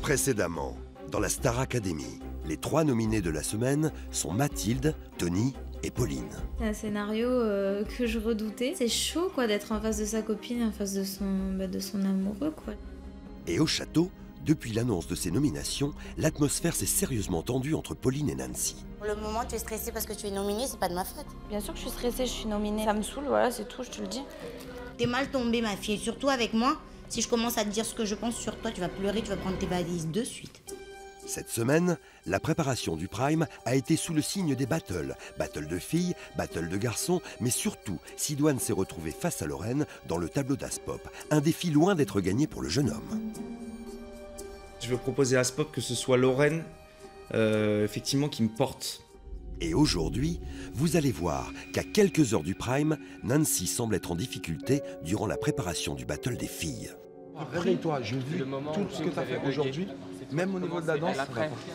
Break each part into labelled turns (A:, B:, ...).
A: Précédemment, dans la Star Academy, les 3 nominés de la semaine sont Mathilde, Tony et Pauline.
B: C'est un scénario que je redoutais. C'est chaud quoi d'être en face de sa copine, en face de son amoureux quoi.
A: Et au château, depuis l'annonce de ces nominations, l'atmosphère s'est sérieusement tendue entre Pauline et Nancy.
C: Pour le moment, tu es stressée parce que tu es nominée, c'est pas de ma faute.
D: Bien sûr que je suis stressée, je suis nominée. Ça me saoule, voilà, c'est tout, je te le dis.
C: T'es mal tombée, ma fille, surtout avec moi. Si je commence à te dire ce que je pense sur toi, tu vas pleurer, tu vas prendre tes valises de suite.
A: Cette semaine, la préparation du Prime a été sous le signe des battles. Battle de filles, battle de garçons, mais surtout, Sidoine s'est retrouvé face à Lorraine dans le tableau d'Aspop. Un défi loin d'être gagné pour le jeune homme.
E: Je veux proposer à Aspop que ce soit Lorraine, effectivement, qui me porte.
A: Et aujourd'hui, vous allez voir qu'à quelques heures du Prime, Nancy semble être en difficulté durant la préparation du battle des filles.
F: Réveille-toi, je vis tout ce que tu as fait aujourd'hui, même au niveau de la danse.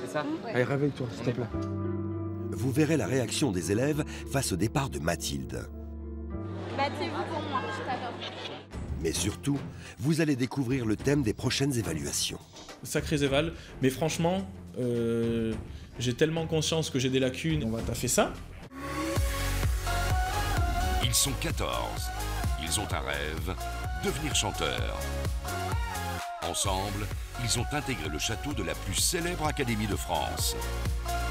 G: C'est ça ?
F: Allez, réveille-toi, s'il te plaît.
A: Vous verrez la réaction des élèves face au départ de Mathilde.
D: Battez-vous pour moi, je t'adore.
A: Mais surtout, vous allez découvrir le thème des prochaines évaluations.
H: Sacrés évals, mais franchement, j'ai tellement conscience que j'ai des lacunes, on va taffer ça.
I: Ils sont 14. Ils ont un rêve, devenir chanteur. Ensemble, ils ont intégré le château de la plus célèbre académie de France.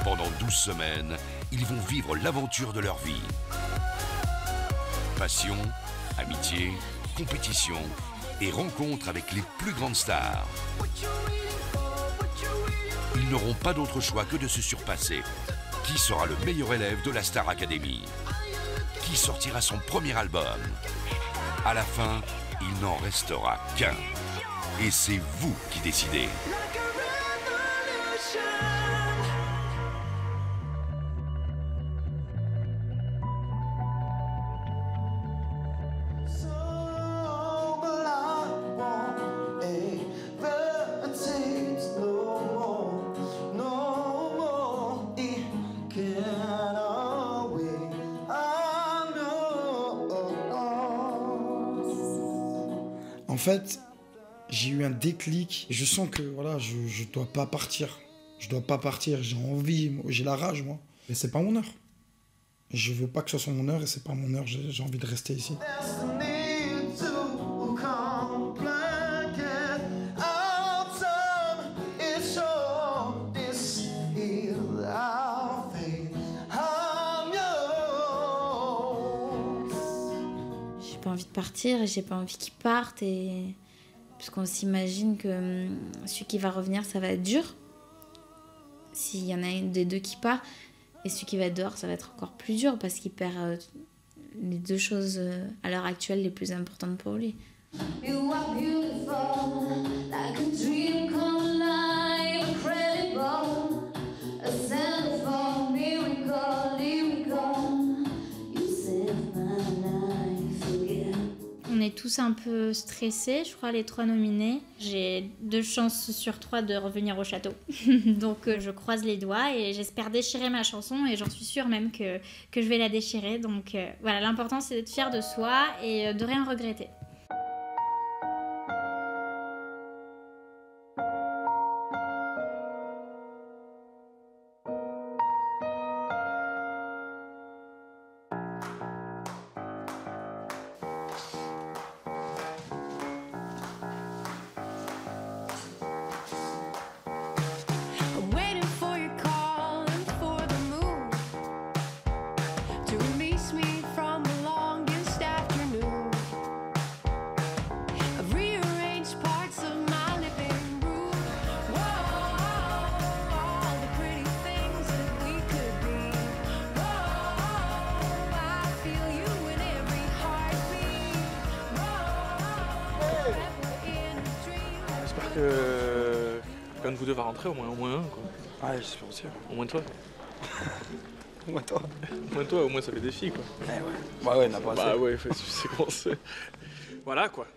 I: Pendant 12 semaines, ils vont vivre l'aventure de leur vie. Passion, amitié, compétition et rencontre avec les plus grandes stars. Ils n'auront pas d'autre choix que de se surpasser. Qui sera le meilleur élève de la Star Academy? Qui sortira son premier album? À la fin, il n'en restera qu'un. Et c'est vous qui décidez.
F: En fait, j'ai eu un déclic. Je sens que voilà, je dois pas partir. Je dois pas partir. J'ai envie, j'ai la rage, moi. Mais c'est pas mon heure. Je veux pas que ce soit mon heure et c'est pas mon heure. J'ai envie de rester ici.
B: J'ai pas envie de partir et j'ai pas envie qu'ils partent parce qu'on s'imagine que celui qui va revenir ça va être dur s'il y en a un des deux qui part et celui qui va être dehors ça va être encore plus dur parce qu'il perd les deux choses à l'heure actuelle les plus importantes pour lui.
J: On est tous un peu stressés, je crois, les 3 nominés. J'ai 2 chances sur 3 de revenir au château. Donc je croise les doigts et j'espère déchirer ma chanson et j'en suis sûre même que je vais la déchirer. Donc voilà, l'important c'est d'être fier de soi et de rien regretter.
H: J'espère que l'un de vous deux va rentrer, au moins un, quoi.
F: Ouais, j'espère aussi.
H: Au moins toi.
F: Au moins toi.
H: Au moins toi, au moins ça fait des filles, quoi.
F: Ouais. Bah ouais, n'a pas assez.
H: Bah ouais, tu sais comment c'est. Voilà, quoi.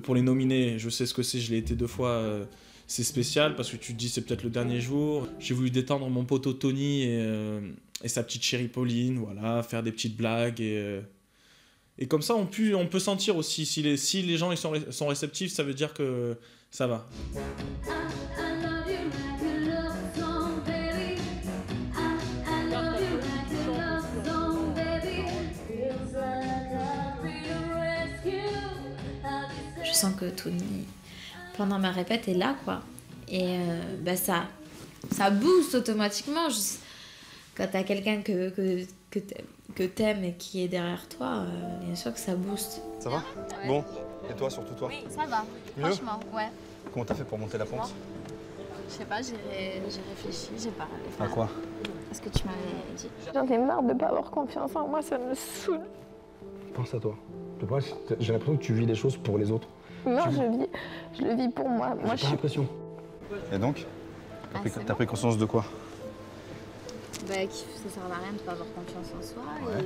H: Pour les nominés, je sais ce que c'est, je l'ai été 2 fois. C'est spécial parce que tu te dis c'est peut-être le dernier jour. J'ai voulu détendre mon poteau Tony et sa petite chérie Pauline, voilà, faire des petites blagues et comme ça on peut sentir aussi si les gens ils sont réceptifs, ça veut dire que ça va.
B: sens que Tony, pendant ma répète, est là, quoi. Et ça booste automatiquement. Quand t'as quelqu'un que t'aimes et qui est derrière toi, bien sûr que ça booste.
G: Ça va? Ouais. Bon, et toi, surtout toi?
K: Oui, ça va,
G: mieux?
K: Franchement, ouais.
G: Comment t'as fait pour monter la pente?
K: Je sais pas, j'ai réfléchi, j'ai parlé.
G: À quoi?
K: À ce que tu m'avais dit.
L: J'en ai marre de pas avoir confiance en moi, ça me saoule.
G: Pense à toi. J'ai l'impression que tu vis les choses pour les autres.
L: Non, je le vis pour moi. Moi,
G: j'ai pas l'impression. Et donc? T'as pris conscience de quoi?
K: Bah, que ça sert à rien de pas avoir confiance en soi et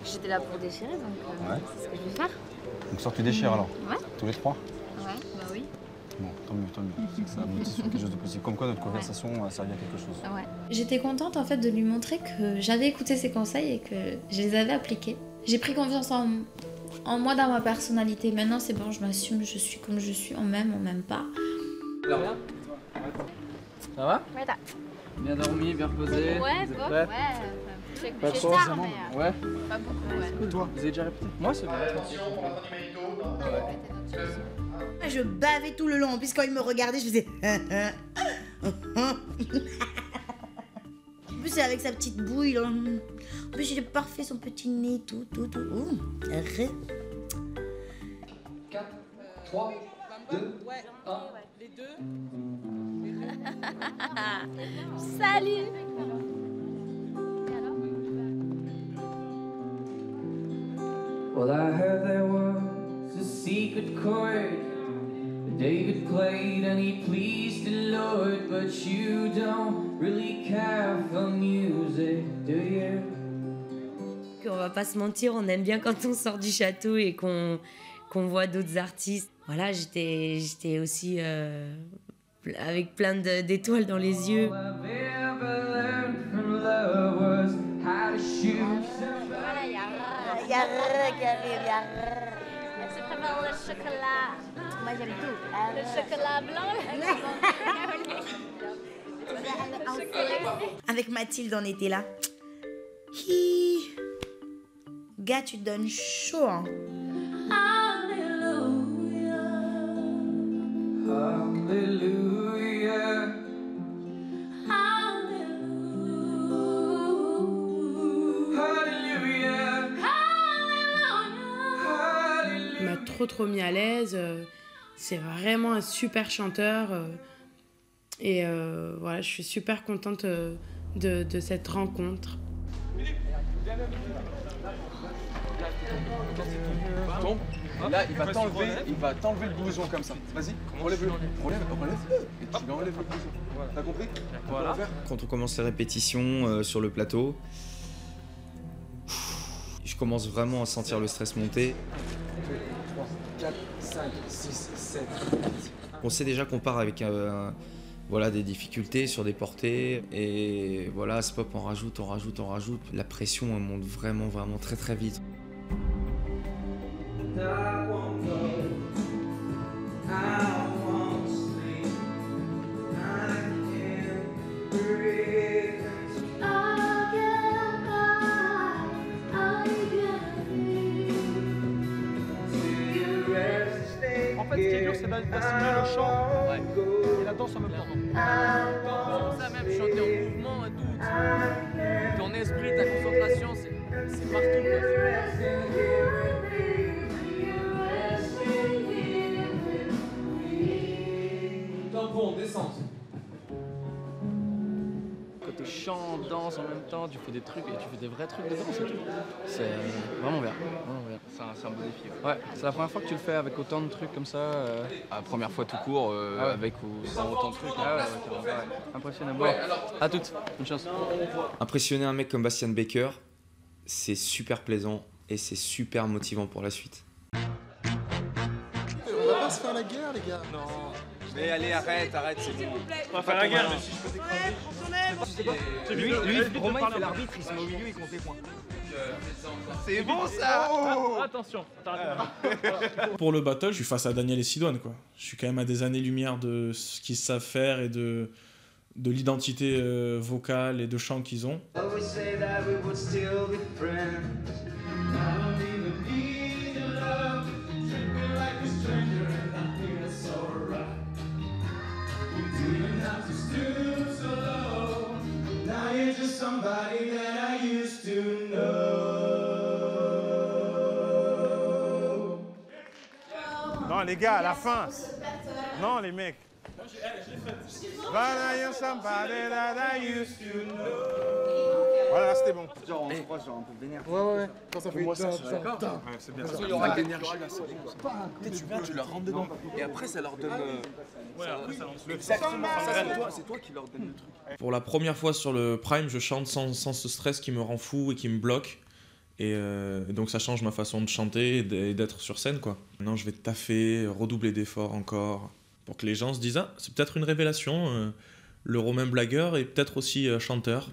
K: j'étais là pour déchirer, donc c'est ce que je vais faire.
G: Donc ça, tu déchires alors?
K: Ouais.
G: Tous les trois?
K: Ouais, bah oui.
G: Bon, tant mieux. C'est que ça aboutit sur quelque chose de positif. Comme quoi, notre conversation a servi à quelque chose.
K: Ouais.
B: J'étais contente en fait de lui montrer que j'avais écouté ses conseils et que je les avais appliqués. J'ai pris confiance en moi, dans ma personnalité. Maintenant, c'est bon, je m'assume, je suis comme je suis. On m'aime pas.
M: Ça va?
K: Ouais, t'as.
M: Bien dormi, bien reposé.
K: Ouais,
M: vous
K: bon,
M: êtes prêts?
K: Je sais
M: Pas
K: que
M: trop,
K: tard, mais
M: ouais.
K: pas beaucoup, ouais.
M: Et toi? Vous avez déjà répété? Moi, c'est bon.
C: Je bavais tout le long. En plus, quand il me regardait, je faisais. En plus, c'est avec sa petite bouille, là. En plus, il est parfait, son petit nez, tout. Ouh, arrête.
M: 4, 3, 2, 1.
K: Les deux. Salut!
N: Well, I heard there was a secret chord that David played and he pleased the Lord, but you don't really care for music, do you?
O: On va pas se mentir, on aime bien quand on sort du château et qu'on voit d'autres artistes. Voilà, j'étais aussi avec plein d'étoiles dans les yeux.
K: Voilà,
C: il y a qui arrive,
K: Elle se préfère le chocolat.
C: Moi, j'aime tout.
K: Le chocolat blanc.
C: Avec Mathilde, on était là. Hi. Gars, tu donnes chaud, hein.
N: Hallelujah.
P: Il m'a trop mis à l'aise. C'est vraiment un super chanteur. Et voilà, je suis super contente de cette rencontre.
M: Tombe. Là, il va t'enlever le blouson comme ça. Vas-y, relève-le. Et tu lui enlèves le blouson. T'as compris?
E: Voilà. Quand on commence les répétitions sur le plateau, je commence vraiment à sentir le stress monter.
M: 2, 3, 4, 5, 6, 7, 8.
E: On sait déjà qu'on part avec des difficultés sur des portées. Et voilà, ce pop, on rajoute. La pression, elle monte vraiment très vite.
M: En fait, ce qui est dur, c'est d'assimiler le chant et la danse en même temps. C'est pour ça même, chanter en mouvement et tout. Ton esprit, ta concentration, c'est partout. Tampon, descente. Côté chant, danse en même temps, tu fais des trucs et tu fais des vrais trucs dedans, c'est tout. C'est vraiment bien. C'est un beau défi. Ouais, c'est la première fois que tu le fais avec autant de trucs comme ça.
Q: La première fois tout court, avec ou sans autant de trucs.
M: Impressionnant. Bon, à toutes, bonne chance.
E: Impressionner un mec comme Bastian Baker, c'est super plaisant et c'est super motivant pour la suite.
R: On va pas se faire la guerre, les gars. Non.
Q: Mais allez, arrête, c'est bon.
M: On va faire la guerre, mais si je peux t'écraser.
Q: Lui, Romain, il fait l'arbitre, il se met au milieu, il compte les points.
R: C'est bon ça.
M: Attention,
H: Pour le battle, je suis face à Daniel et Sidoine, quoi. Je suis quand même à des années-lumière de ce qu'ils savent faire et de l'identité vocale et de chant qu'ils ont.
S: Non, les gars, à la fin. Non, les mecs. Voilà, c'était bon.
G: Genre, on se croit, genre un peu vénère.
S: Ouais. Quand ça fait
G: moi, ça,
S: d'accord.
G: Ouais, c'est bien.
Q: Il y aura de l'énergie là, c'est bon. Tu viens, tu leur rentres dedans. Et après, ça leur donne.
H: Ouais, après, ça lance le
Q: exactement. C'est toi qui leur donne le truc.
H: Pour la première fois sur le Prime, je chante sans ce stress qui me rend fou et qui me bloque. Et donc ça change ma façon de chanter et d'être sur scène, quoi. Maintenant, je vais taffer, redoubler d'efforts encore, pour que les gens se disent « Ah, c'est peut-être une révélation, le Romain blagueur est peut-être aussi chanteur. »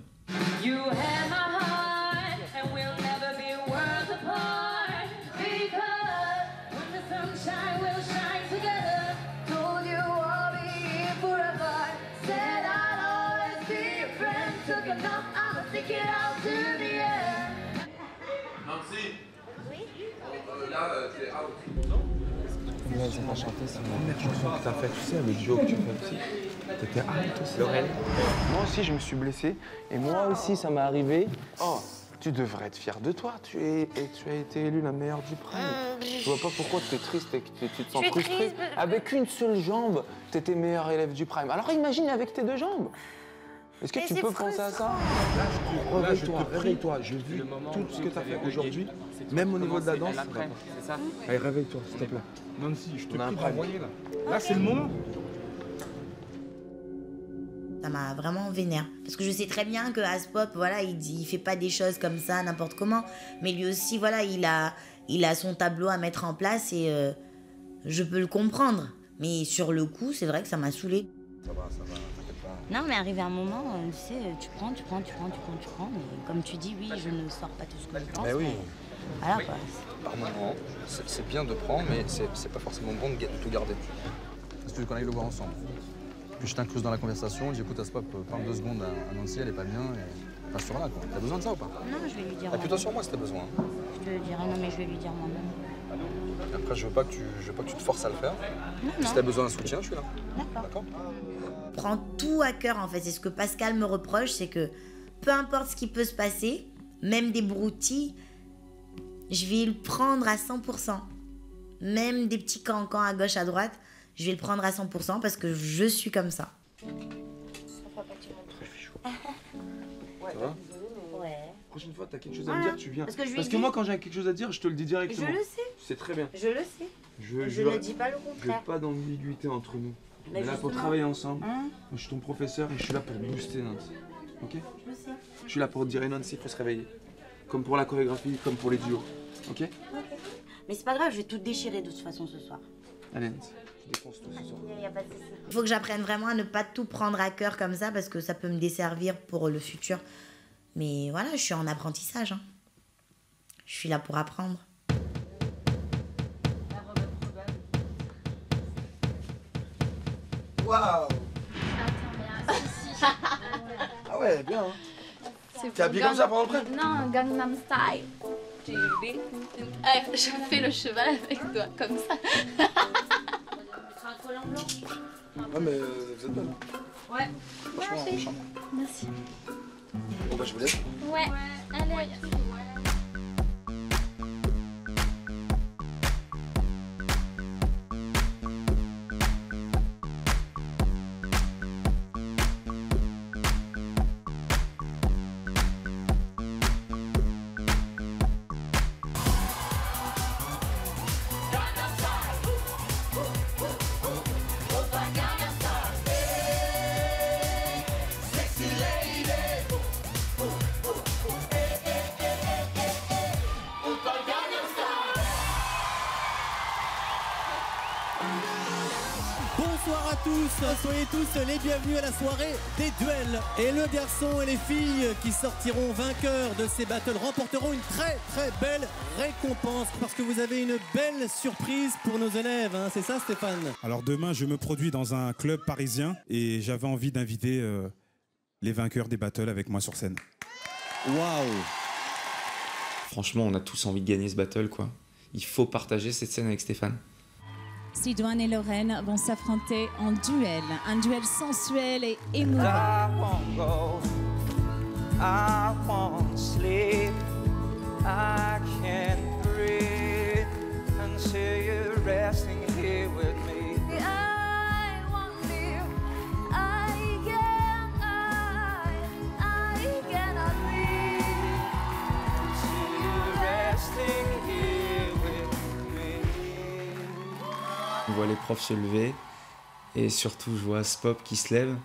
Q: Là, t'es out. Là, j'ai pas chanté, c'est la première chanson que t'as fait, tu sais, le duo que tu fais aussi. T'étais out aussi. Lorraine. Moi aussi, je me suis blessé. Et moi aussi, ça m'est arrivé. Oh, tu devrais être fier de toi. Tu as été élue la meilleure du Prime. Je vois pas pourquoi tu es triste et que tu te sens frustré. Avec une seule jambe, t'étais meilleure élève du Prime. Alors imagine avec tes deux jambes. Est-ce que tu peux penser à ça?
G: Réveille-toi. J'ai vu tout ce que tu as fait aujourd'hui, même au niveau de la danse.
Q: C'est ça.
G: Allez, réveille-toi, s'il te plaît.
S: Nancy, je te prie d'envoyer là. Là, c'est le moment.
C: Ça m'a vraiment vénère. Parce que je sais très bien que Aspop, voilà, il fait pas des choses comme ça, n'importe comment. Mais lui aussi, voilà, il a son tableau à mettre en place et je peux le comprendre. Mais sur le coup, c'est vrai que ça m'a saoulée.
G: Ça va, t'inquiète pas.
T: Non, mais arrivé un moment, tu sais, tu prends. Mais comme tu dis, oui, je ne sors pas tout ce que je pense.
Q: Mais oui.
T: Voilà quoi.
Q: Par moment, c'est bien de prendre, mais c'est pas forcément bon de tout garder.
G: Est-ce que tu veux qu'on aille le voir ensemble? Puis je t'incluse dans la conversation, je dis écoute, Aspop, parle 2 secondes à Nancy, elle est pas bien, et passe sur là, quoi. T'as besoin de ça ou pas?
T: Non, je vais lui dire.
Q: Appuie-toi sur moi si t'as besoin.
T: Je le dirai, non, mais je vais lui dire moi-même.
Q: Après, je veux pas que tu te forces à le faire.
T: Non.
Q: Si t'as besoin d'un soutien, je suis là.
T: D'accord.
C: Prends tout à cœur en fait. C'est ce que Pascal me reproche, c'est que peu importe ce qui peut se passer, même des broutilles, je vais le prendre à 100%. Même des petits cancans à gauche, à droite, je vais le prendre à 100% parce que je suis comme ça.
Q: Ça va?
T: Ouais.
Q: Prochaine fois, t'as quelque chose à me dire, tu viens.
C: Parce que,
Q: moi, quand j'ai quelque chose à dire, je te le dis directement.
C: Je le sais.
Q: C'est très bien.
C: Je le sais. Je ne dis pas le contraire.
Q: Je veux pas d'ambiguïté entre nous. On est là pour travailler ensemble. Moi, je suis ton professeur et je suis là pour booster Nancy. Ok?
C: Je sais.
Q: Je suis là pour te dire, Nancy, il faut se réveiller. Comme pour la chorégraphie, comme pour les duos. Ok?
T: Mais c'est pas grave, je vais tout déchirer de toute façon ce soir.
Q: Allez, Nancy, je défonce tout ce soir.
T: Y a pas de souci.
C: Il faut que j'apprenne vraiment à ne pas tout prendre à cœur comme ça parce que ça peut me desservir pour le futur. Mais voilà, je suis en apprentissage. Hein. Je suis là pour apprendre.
G: Waouh! Ah ouais, bien. Hein. T'es habillé comme ça pendant le prêt?
K: Non, Gangnam Style. Je fais le cheval avec toi, comme ça.
G: Ouais, mais vous êtes bonne.
K: Ouais.
G: Franchement,
K: Merci.
G: chambre.
K: Merci.
G: Bon, bah, je vous laisse.
K: Ouais. Allez.
U: Bonsoir à tous, soyez tous les bienvenus à la soirée des duels. Et le garçon et les filles qui sortiront vainqueurs de ces battles remporteront une très belle récompense parce que vous avez une belle surprise pour nos élèves, hein. C'est ça Stéphane?
V: Alors demain je me produis dans un club parisien et j'avais envie d'inviter les vainqueurs des battles avec moi sur scène.
E: Waouh! Franchement, on a tous envie de gagner ce battle, quoi. Il faut partager cette scène avec Stéphane.
W: Sidoine et Lorraine vont s'affronter en duel, un duel sensuel et émouvant.
N: I won't go, I won't sleep, I can't breathe until you're resting here with me.
A: I won't leave. I cannot leave.
N: See you resting here with me.
E: On voit les profs se lever et surtout je vois Spop qui se lève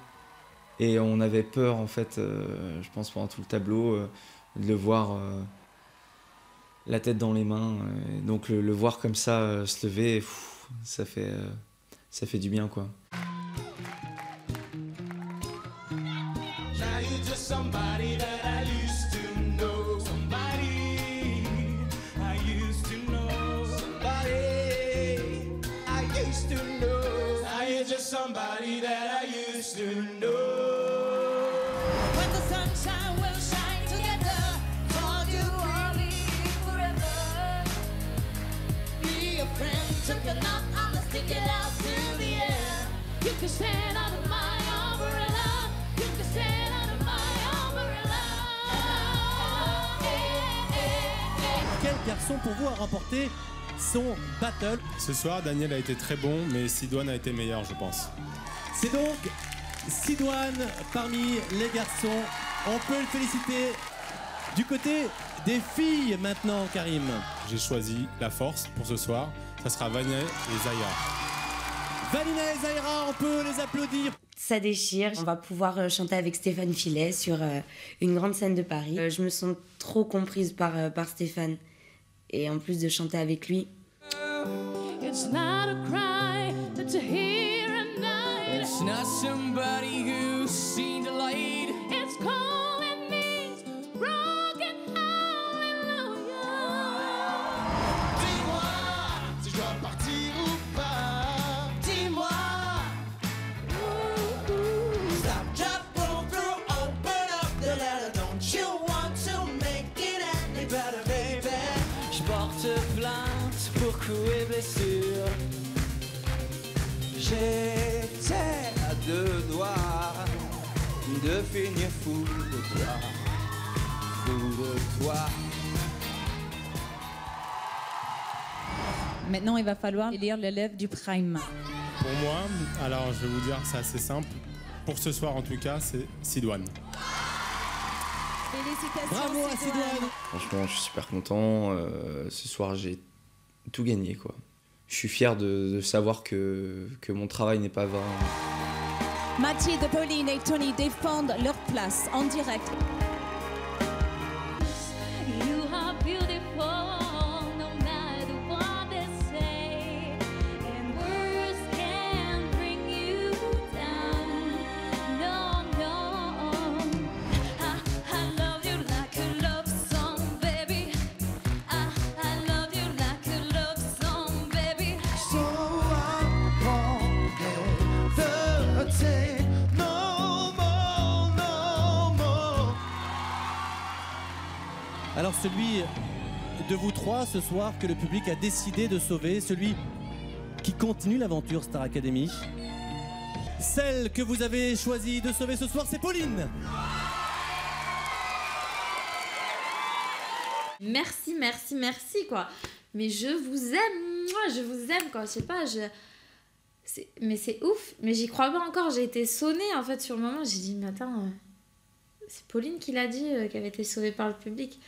E: et on avait peur en fait, je pense pendant tout le tableau, de le voir la tête dans les mains. Donc le voir comme ça se lever, ça fait du bien quoi.
N: Now you're just somebody that I used to know. Somebody I used to know. Somebody I used to know. Now you're just somebody that I used to know.
A: When the sunshine will shine together, hold you only forever. Be a friend, took a knot, I'ma stick it out to the end. You can stand under my umbrella. You can stand under my umbrella.
U: Quel garçon pour vous a remporté son battle?
D: Ce soir, Daniel a été très bon, mais Sidoine a été meilleur, je pense.
U: C'est donc Sidoine parmi les garçons. On peut le féliciter. Du côté des filles maintenant, Karim.
D: J'ai choisi la force pour ce soir. Ça sera Vanina et Zahira.
U: Vanina et Zahira, on peut les applaudir.
O: Ça déchire. On va pouvoir chanter avec Stéphane Filet sur une grande scène de Paris. Je me sens trop comprise par Stéphane. Et en plus de chanter avec lui.
A: It's not a cry that you hear at night.
N: It's not somebody who's seen the light.
A: It's calling me broken hallelujah.
N: Dis-moi si je dois partir ou pas. Dis-moi. Stop, drop, roll through, open up the letter. Don't you want to make it any better, baby? Je porte plainte pour coups et blessures. J'étais à deux doigts de finir fou de toi. Fou de toi.
W: Maintenant, il va falloir élire l'élève du Prime.
D: Pour moi, alors je vais vous dire, c'est assez simple. Pour ce soir, en tout cas, c'est Sidoine.
W: Félicitations,
U: Bravo à Sidoine.
E: Franchement, je suis super content. Ce soir, j'ai tout gagné, quoi. Je suis fier de savoir que mon travail n'est pas vain.
W: Mathilde, Pauline et Tony défendent leur place en direct.
A: You are beautiful, no matter what they say. And words can bring you down. No, no. I love you like a love song, baby. I love you like a love song, baby.
N: So I won't hesitate no more, no more.
U: Alors celui de vous trois ce soir que le public a décidé de sauver, celui qui continue l'aventure Star Academy. Celle que vous avez choisi de sauver ce soir, c'est Pauline.
B: Merci, merci, merci, quoi. Mais je vous aime, moi, je vous aime, quoi. Je sais pas, mais c'est ouf. Mais j'y crois pas encore. J'ai été sonnée, en fait, sur le moment. J'ai dit, mais attends, c'est Pauline qui l'a dit, qu'elle avait été sauvée par le public.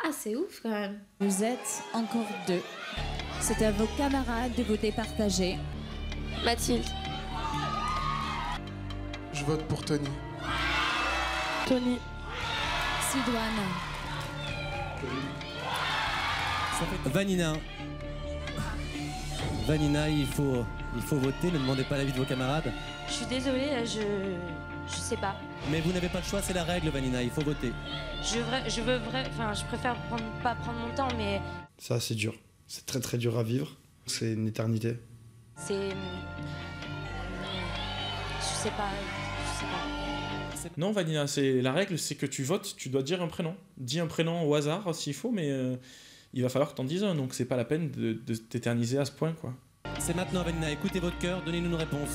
B: Ah, c'est ouf, quand même.
W: Vous êtes encore deux. C'est à vos camarades de vous départager.
L: Mathilde.
R: Je vote pour Tony.
L: Tony.
W: Sidoine.
U: Vanina. Vanina, il faut voter, ne demandez pas l'avis de vos camarades.
O: Je suis désolée, je sais pas.
U: Mais vous n'avez pas le choix, c'est la règle, Vanina, il faut voter.
O: Je préfère pas prendre mon temps, mais
F: Ça, c'est dur. C'est très très dur à vivre. C'est une éternité.
O: c'est... Je sais pas.
H: Non, Vanina, c'est la règle, c'est que tu votes, tu dois dire un prénom. Dis un prénom au hasard s'il faut, mais il va falloir que t'en dises un, donc c'est pas la peine de t'éterniser à ce point, quoi.
U: C'est maintenant, Vanina, écoutez votre cœur, donnez-nous une réponse.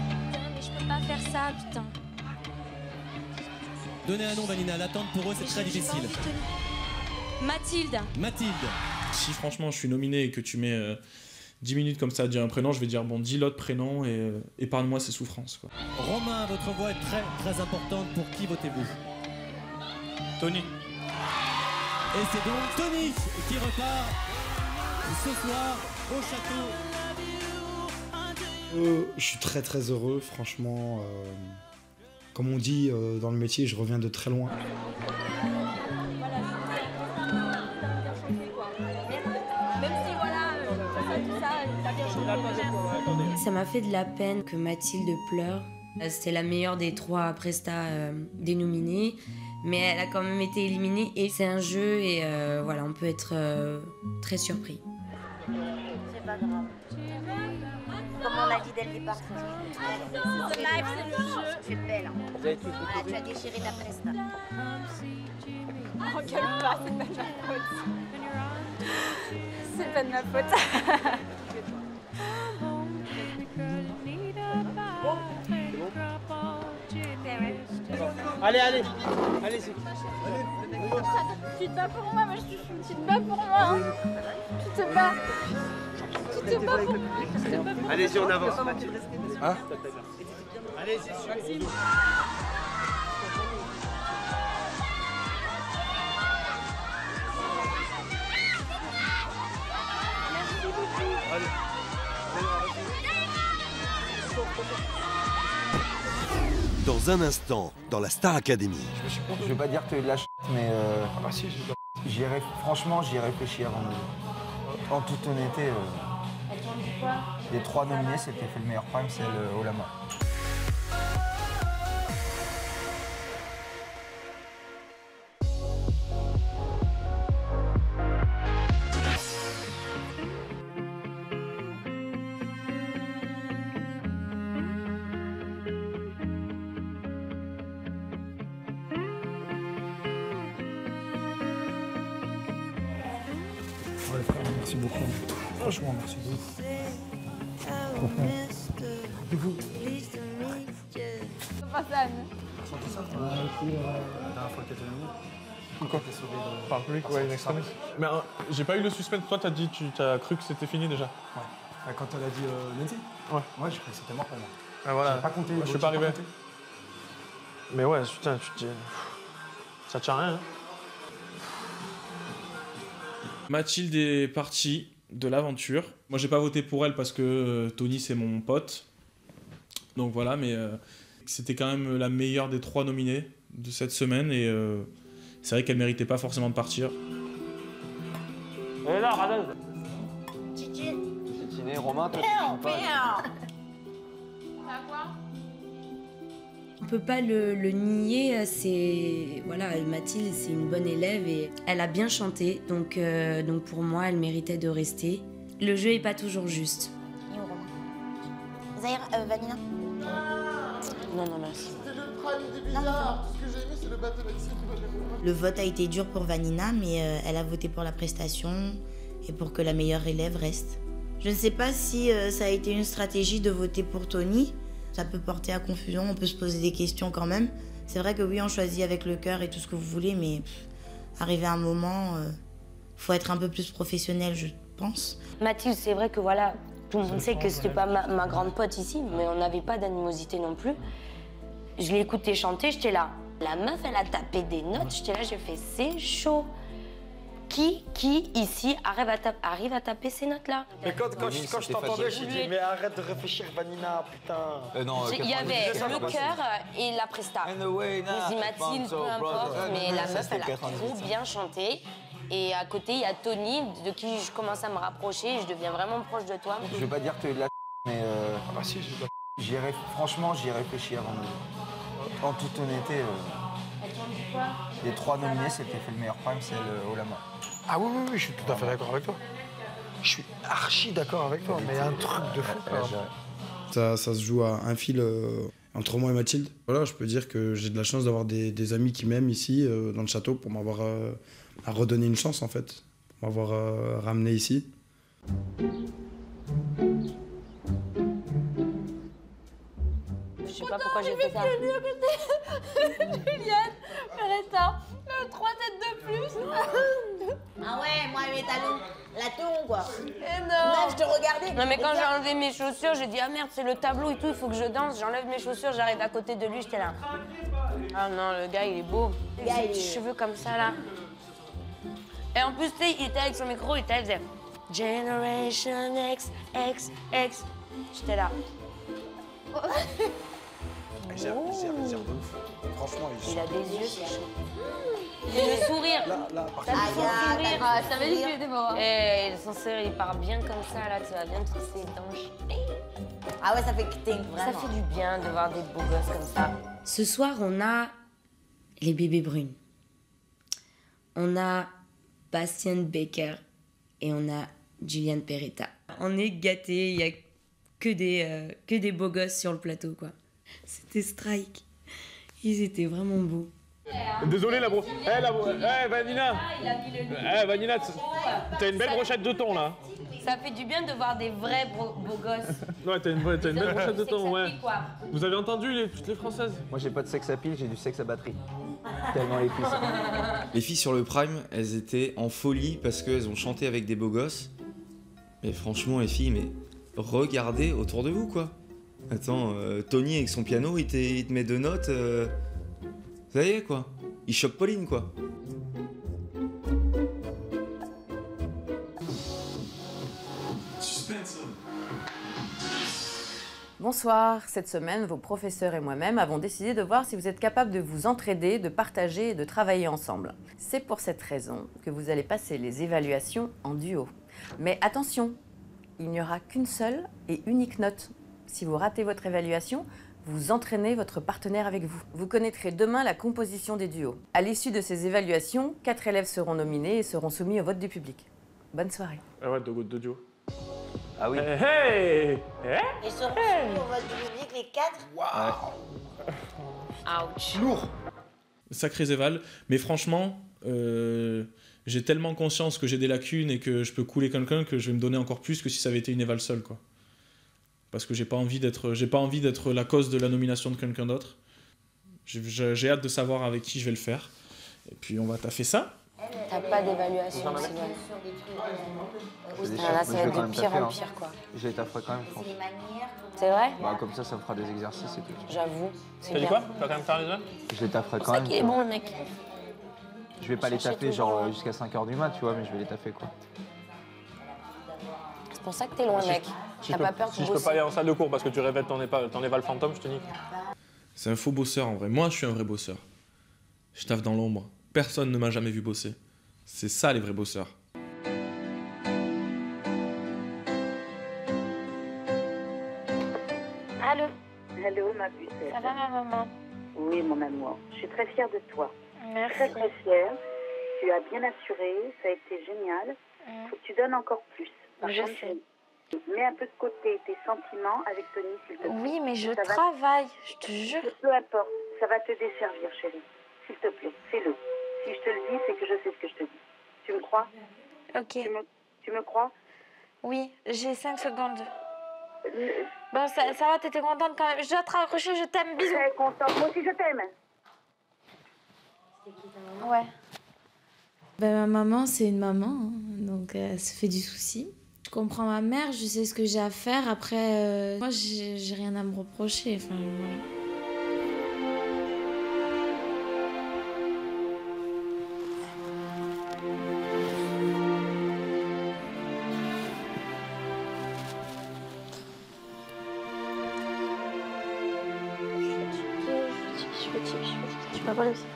O: Putain, mais je peux pas faire ça, putain.
U: Donnez un nom, Vanina, l'attente pour eux, c'est très difficile.
O: Mathilde.
U: Mathilde.
H: Si franchement je suis nominé et que tu mets 10 minutes comme ça à dire un prénom, je vais dire bon, dis l'autre prénom et épargne-moi ces souffrances, quoi.
U: Romain, votre voix est très très importante. Pour qui votez-vous?
H: Tony.
U: Et c'est donc Tony qui repart ce soir au château.
F: Je suis très très heureux, franchement. Comme on dit dans le métier, je reviens de très loin.
O: Ça m'a fait de la peine que Mathilde pleure. C'était la meilleure des 3 prestats des nominés, mais elle a quand même été éliminée et c'est un jeu et voilà, on peut être très surpris.
I: C'est pas grave. Comme on a dit dès le départ, c'est live, c'est le jeu. Tu es belle. Hein. Voilà, tu as déchiré ta presta.
K: Engueule pas, c'est pas de ma faute. C'est pas de ma faute.
M: Allez, allez.
K: Tu te bats pour moi, tu te bats pour moi. Hein. Tu te bats. Tu te bats pour moi.
M: Allez-y, on avance.
S: Hein?
M: Allez-y, Maxime.
J: Dans un instant, dans la Star Academy.
Q: Je vais pas dire que tu as eu de la mais franchement, j'y ai réfléchi avant de... En toute honnêteté, les 3 nominés, celle qui a fait le meilleur prime, c'est Olama.
F: Ouais, frère, merci beaucoup. Franchement, merci beaucoup.
H: Par public, ouais, une extrémiste. Mais j'ai pas eu le suspense. Toi, t'as dit, t'as cru que c'était fini déjà?
F: Ouais. Quand elle a dit Nancy?
H: Ouais.
F: Ouais, je croyais que c'était mort pour moi.
H: Ah, voilà.
F: J'ai pas compté.
H: Je suis pas arrivé. Mais ouais, putain, tu te dis. Ça tient à rien. Hein. Mathilde est partie de l'aventure. Moi, j'ai pas voté pour elle parce que Tony, c'est mon pote. Donc voilà, mais c'était quand même la meilleure des 3 nominés de cette semaine et c'est vrai qu'elle méritait pas forcément de partir.
M: Et là, Radal.
I: Titi.
Q: Titiné, Romain, toi,
O: On peut pas le nier, c'est voilà, Mathilde, c'est une bonne élève et elle a bien chanté, donc pour moi, elle méritait de rester. Le jeu est pas toujours juste.
I: Zahir, Vanina.
T: Non, merci.
R: C'était le prime des bizarres. Tout ce que j'ai aimé, c'est le battle ici.
C: Le vote a été dur pour Vanina, mais elle a voté pour la prestation et pour que la meilleure élève reste. Je ne sais pas si ça a été une stratégie de voter pour Tony. Ça peut porter à confusion, on peut se poser des questions quand même. C'est vrai que oui, on choisit avec le cœur et tout ce que vous voulez, mais arrivé à un moment, faut être un peu plus professionnel, je pense.
T: Mathilde, c'est vrai que voilà, tout le monde sait que c'était pas ma grande pote ici, mais on n'avait pas d'animosité non plus. Je l'ai écouté chanter, j'étais là. La meuf, elle a tapé des notes, j'étais là, j'ai fait c'est chaud. Qui ici arrive à taper ces notes-là?
M: Mais quand je t'entendais, j'ai dit mais arrête de réfléchir, Vanina, putain.
T: Il y avait le cœur et la presta. J'ai dit Mathilde, peu importe, mais la meuf, elle a trop bien chanté. Et à côté, il y a Tony, de qui je commence à me rapprocher et je deviens vraiment proche de toi.
Q: Je vais pas dire que tu as eu de la mais franchement, j'y ai réfléchi avant de... En toute honnêteté, les 3 nominés, celle qui a fait le meilleur prime, c'est Olama.
F: Ah oui, je suis tout à fait d'accord avec toi. Je suis archi d'accord avec toi, mais il y a un truc de fou. Ça se joue à un fil entre moi et Mathilde. Voilà, je peux dire que j'ai de la chance d'avoir des amis qui m'aiment ici, dans le château, pour m'avoir redonné une chance, en fait. Pour m'avoir ramené ici.
T: Je sais pas pourquoi j'ai fait ça.
K: Juliette, Beretta, 3 têtes de plus.
C: Ah ouais, moi mes talons, la tour quoi.
T: Eh non.
C: Là, je te regardais.
T: Non, mais quand j'ai enlevé mes chaussures, j'ai dit ah merde, c'est le tableau et tout, il faut que je danse. J'enlève mes chaussures, j'arrive à côté de lui, j'étais là. Ah non, le gars, il est beau. Il a ses petits cheveux comme ça là. Et en plus, tu sais, il était avec son micro, il disait Generation X, X, X. J'étais là.
F: Franchement,
T: Il a des yeux, c'est chaud. Et le sourire.
K: Ça veut dire qu'il était mort.
T: Et son sourire, il part bien comme ça, là, tu vas bien tous ses dents.
C: Ah ouais, ça fait cting,
T: Ça
C: vraiment.
T: fait du bien de voir des beaux gosses comme ça. Ce soir, on a les bébés brunes. On a Bastien Baker et on a Julian Peretta. On est gâtés, il n'y a que des beaux gosses sur le plateau, quoi. C'était Strike. Ils étaient vraiment beaux.
H: Désolé, la Vanina. Vanina, t'as une belle brochette de thon, là.
T: Ça fait du bien de voir des vrais beaux gosses.
H: Ouais, t'as une belle brochette de thon, ouais.
T: Quoi.
H: Vous avez entendu toutes les Françaises?
Q: Moi, j'ai pas de sexe à pile, j'ai du sexe à batterie. Tellement les puissants.
E: Les filles sur le Prime, elles étaient en folie parce qu'elles ont chanté avec des beaux gosses. Mais franchement, les filles, mais regardez autour de vous, quoi. Attends, Tony avec son piano, il te met 2 notes. Ça y est, quoi. Il chope Pauline, quoi.
G: Bonsoir, cette semaine, vos professeurs et moi-même avons décidé de voir si vous êtes capable de vous entraider, de partager et de travailler ensemble. C'est pour cette raison que vous allez passer les évaluations en duo. Mais attention, il n'y aura qu'une seule et unique note. Si vous ratez votre évaluation, vous entraînez votre partenaire avec vous. Vous connaîtrez demain la composition des duos. À l'issue de ces évaluations, 4 élèves seront nominés et seront soumis au vote du public. Bonne soirée.
H: Ah ouais, de duo.
Q: Ah oui.
H: Hey!
C: Ils seront soumis au vote du public, les 4.
Q: Waouh.
T: Ouch.
F: Lourd.
H: Sacrés éval. Mais franchement, j'ai tellement conscience que j'ai des lacunes et que je peux couler quelqu'un que je vais me donner encore plus que si ça avait été une éval seule, quoi. Parce que j'ai pas envie d'être la cause de la nomination de quelqu'un d'autre. J'ai hâte de savoir avec qui je vais le faire. Et puis on va taffer ça.
T: T'as pas d'évaluation, c'est vrai. Là, ça va être de pire en pire, quoi.
Q: Je les tafferai quand même, je pense.
T: C'est vrai?
Q: Bah, comme ça me fera des exercices et tout.
T: J'avoue.
H: T'as dit quoi? Tu vas quand même faire les deux?
Q: Je les tafferai
T: C'est
Q: quand
T: ça
Q: même.
T: qui est bon, le mec.
Q: Je vais pas les taper genre jusqu'à 5h du mat, tu vois, mais je vais les taffer, quoi.
T: C'est pour ça que t'es loin, mec. T'as pas peur de
H: Si je peux pas aller en salle de cours parce que tu rêvais de ton éval fantôme, je te nique. C'est un faux bosseur en vrai. Moi, je suis un vrai bosseur. Je taffe dans l'ombre. Personne ne m'a jamais vu bosser. C'est ça les vrais bosseurs.
P: Allô? Allô, ma pucelle.
K: Ça va, ma maman?
P: Oui, mon amour. Je suis très fière de toi.
K: Merci.
P: Très, très fière. Tu as bien assuré, ça a été génial. Faut que tu donnes encore plus. Par
K: Je
P: contre,
K: sais.
P: Mets un peu de côté tes sentiments avec Tony, s'il te plaît.
K: Oui, mais je
P: Ça va-
K: travaille, je te jure.
P: Peu importe, ça va te desservir, chérie. S'il te plaît, fais-le. Si je te le dis, c'est que je sais ce que je te dis. Tu me crois?
K: Ok.
P: Tu me crois?
K: Oui, j'ai 5 secondes. Bon, ça va, t'étais contente quand même. Je dois te raccrocher, je t'aime, bisous.
P: Très contente, moi aussi je t'aime.
K: Ouais.
B: Ben, ma maman, c'est une maman, hein, donc elle se fait du souci. Je comprends ma mère, je sais ce que j'ai à faire. Après, moi, j'ai rien à me reprocher. Enfin, voilà.
K: Je suis fatiguée. Tu vas pas réussir.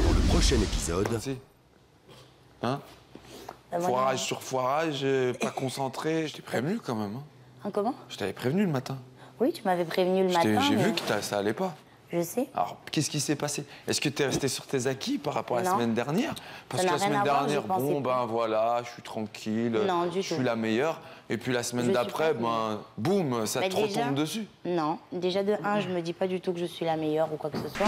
J: Dans le prochain épisode...
V: Hein? Foirage sur foirage, pas concentré. Je t'ai prévenu quand même. Hein.
P: Comment?
V: Je t'avais prévenu le matin.
P: Oui, tu m'avais prévenu le matin.
V: J'ai
P: mais-
V: vu que ça allait pas.
T: Je sais.
V: Alors, qu'est-ce qui s'est passé? Est-ce que tu es resté sur tes acquis par rapport à la
T: Non.
V: semaine dernière? Parce
T: Ça
V: que
T: n'a
V: la
T: rien
V: semaine
T: à voir,
V: dernière,
T: je pensais
V: bon,
T: pas.
V: ben voilà, je suis tranquille,
T: Non, du
V: je
T: tout.
V: suis la meilleure. Et puis la semaine
T: Je suis
V: d'après,
T: pas
V: ben, boum, ça
T: Mais
V: te
T: déjà-
V: retombe dessus.
T: Non, déjà de 1, je me dis pas du tout que je suis la meilleure ou quoi que ce soit.